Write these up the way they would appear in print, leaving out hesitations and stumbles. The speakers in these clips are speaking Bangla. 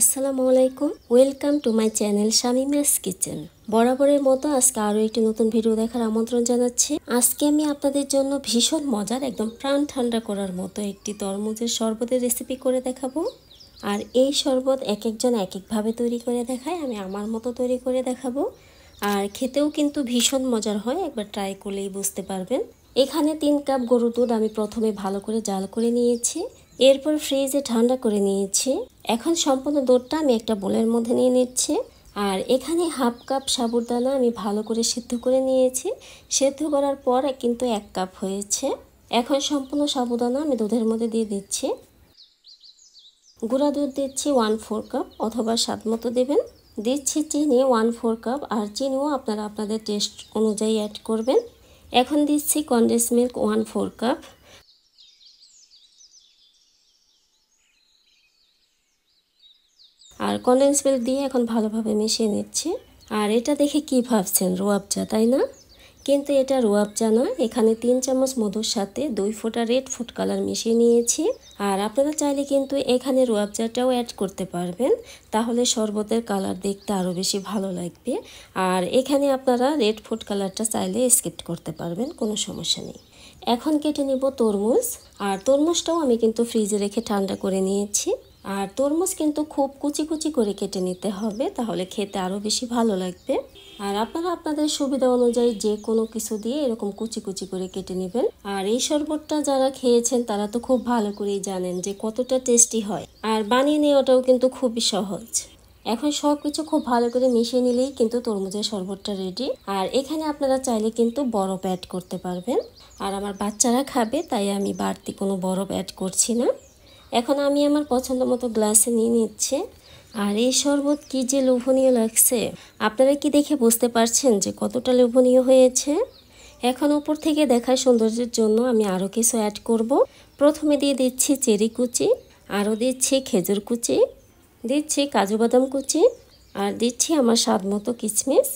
আসসালামু আলাইকুম, welcome to my channel Shamima's kitchen. বরাবরের মতো আজকে আরও একটি নতুন ভিডিও দেখার আমন্ত্রণ জানাচ্ছি। আজকে আমি আপনাদের জন্য ভীষণ মজার, একদম প্রাণ ঠান্ডা করার মতো একটি তরমুজের শরবতের রেসিপি করে দেখাবো। আর এই শরবত এক একজন এক একভাবে তৈরি করে দেখায়, আমি আমার মতো তৈরি করে দেখাবো। আর খেতেও কিন্তু ভীষণ মজার হয়, একবার ট্রাই করলেই বুঝতে পারবেন। এখানে 3 কাপ গরুর দুধ আমি প্রথমে ভালো করে জাল করে নিয়েছি, এরপর ফ্রিজে ঠান্ডা করে নিয়েছি। এখন সম্পূর্ণ দুধটা আমি একটা বোলের মধ্যে নিয়ে নিচ্ছি। আর এখানে হাফ কাপ সাবুদানা আমি ভালো করে সিদ্ধ করে নিয়েছি। সিদ্ধ করার পর কিন্তু 1 কাপ হয়েছে। এখন সম্পূর্ণ সাবুদানা আমি দুধের মধ্যে দিয়ে দিচ্ছি। গুঁড়া দুধ দিচ্ছি 1/4 কাপ অথবা স্বাদ মতো দেবেন। দিচ্ছি চিনি 1/4 কাপ, আর চিনিও আপনারা আপনাদের টেস্ট অনুযায়ী অ্যাড করবেন। এখন দিচ্ছি কনডেন্স মিল্ক 1/4 কাপ। আর কনডেন্স মিল্ক দিয়ে এখন ভালোভাবে মিশিয়ে নিচ্ছি। আর এটা দেখে কি ভাবছেন, রুয়াবজা তাই না? কিন্তু এটা রুয়াবজা না, এখানে 3 চামচ মধুর সাথে 2 ফোঁটা রেড ফুড কালার মিশিয়ে নিয়েছি। আর আপনারা চাইলে কিন্তু এখানে রুয়াবজাটাও অ্যাড করতে পারবেন, তাহলে শরবতের কালার দেখতে আরও বেশি ভালো লাগবে। আর এখানে আপনারা রেড ফুড কালারটা চাইলে স্কিপ করতে পারবেন, কোনো সমস্যা নেই। এখন কেটে নিব তরমুজ। আর তরমুজটাও আমি কিন্তু ফ্রিজে রেখে ঠান্ডা করে নিয়েছি। আর তরমুজ কিন্তু খুব কুচি কুচি করে কেটে নিতে হবে, তাহলে খেতে আরও বেশি ভালো লাগবে। আর আপনারা আপনাদের সুবিধা অনুযায়ী যে কোনো কিছু দিয়ে এরকম কুচি কুচি করে কেটে নেবেন। আর এই শরবতটা যারা খেয়েছেন তারা তো খুব ভালো করেই জানেন যে কতটা টেস্টি হয়, আর বানিয়ে নেওয়াটাও কিন্তু খুবই সহজ। এখন সব কিছু খুব ভালো করে মিশিয়ে নিলেই কিন্তু তরমুজের শরবতটা রেডি। আর এখানে আপনারা চাইলে কিন্তু বরফ অ্যাড করতে পারবেন। আর আমার বাচ্চারা খাবে, তাই আমি বাড়তি কোনো বরফ অ্যাড করছি না। এখন আমি আমার পছন্দ মতো গ্লাসে নিয়ে নিচ্ছি। আর এই শরবত কি যে লোভনীয় লাগছে, আপনারা কি দেখে বুঝতে পারছেন যে কতটা লোভনীয় হয়েছে? এখন উপর থেকে দেখার সৌন্দর্যের জন্য আমি আরও কিছু অ্যাড করব। প্রথমে দিয়ে দিচ্ছি চেরি কুচি, আরও দিচ্ছি খেজুর কুচি, দিচ্ছি কাজু বাদাম কুচি, আর দিচ্ছি আমার স্বাদ মতো কিশমিশ।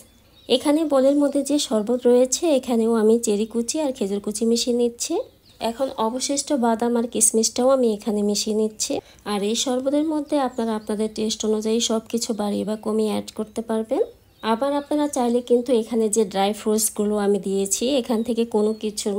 এখানে বোলের মধ্যে যে শরবত রয়েছে এখানেও আমি চেরি কুচি আর খেজুর কুচি মিশিয়ে নিচ্ছি। এখন অবশিষ্ট বাদাম আর কিশমিশটাও আমি এখানে মিশিয়ে নিচ্ছি। আর এই শরবতের মধ্যে আপনারা আপনাদের টেস্ট অনুযায়ী সব কিছু বাড়িয়ে বা কমিয়ে অ্যাড করতে পারবেন। আবার আপনারা চাইলে কিন্তু এখানে যে ড্রাই ফ্রুটসগুলো আমি দিয়েছি এখান থেকে কোনো কিছু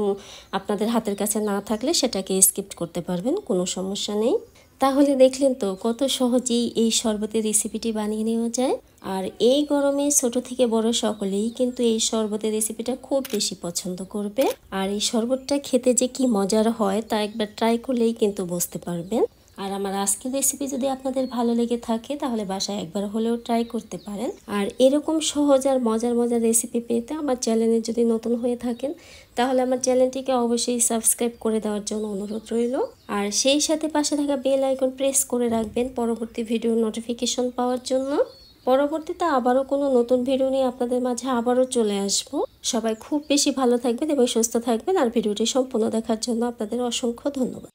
আপনাদের হাতের কাছে না থাকলে সেটাকে স্কিপ করতে পারবেন, কোনো সমস্যা নেই। তাহলে দেখলেন তো কত সহজেই এই শরবতের রেসিপিটি বানিয়ে নেওয়া যায়। আর এই গরমে ছোট থেকে বড় সকলেই কিন্তু এই শরবতের রেসিপিটা খুব বেশি পছন্দ করবে। আর এই শরবতটা খেতে যে কি মজার হয় তা একবার ট্রাই করলেই কিন্তু বুঝতে পারবেন। আর আমার আজকের রেসিপি যদি আপনাদের ভালো লেগে থাকে তাহলে বাসায় একবার হলেও ট্রাই করতে পারেন। আর এরকম সহজ আর মজার মজার রেসিপি পেতে আমার চ্যানেলে যদি নতুন হয়ে থাকেন তাহলে আমার চ্যানেলটিকে অবশ্যই সাবস্ক্রাইব করে দেওয়ার জন্য অনুরোধ রইল। আর সেই সাথে পাশে থাকা বেল আইকন প্রেস করে রাখবেন পরবর্তী ভিডিওর নোটিফিকেশন পাওয়ার জন্য। পরবর্তীতে আবারও কোনো নতুন ভিডিও নিয়ে আপনাদের মাঝে আবারও চলে আসব। সবাই খুব বেশি ভালো থাকবেন এবং সুস্থ থাকবেন। আর ভিডিওটি সম্পূর্ণ দেখার জন্য আপনাদের অসংখ্য ধন্যবাদ।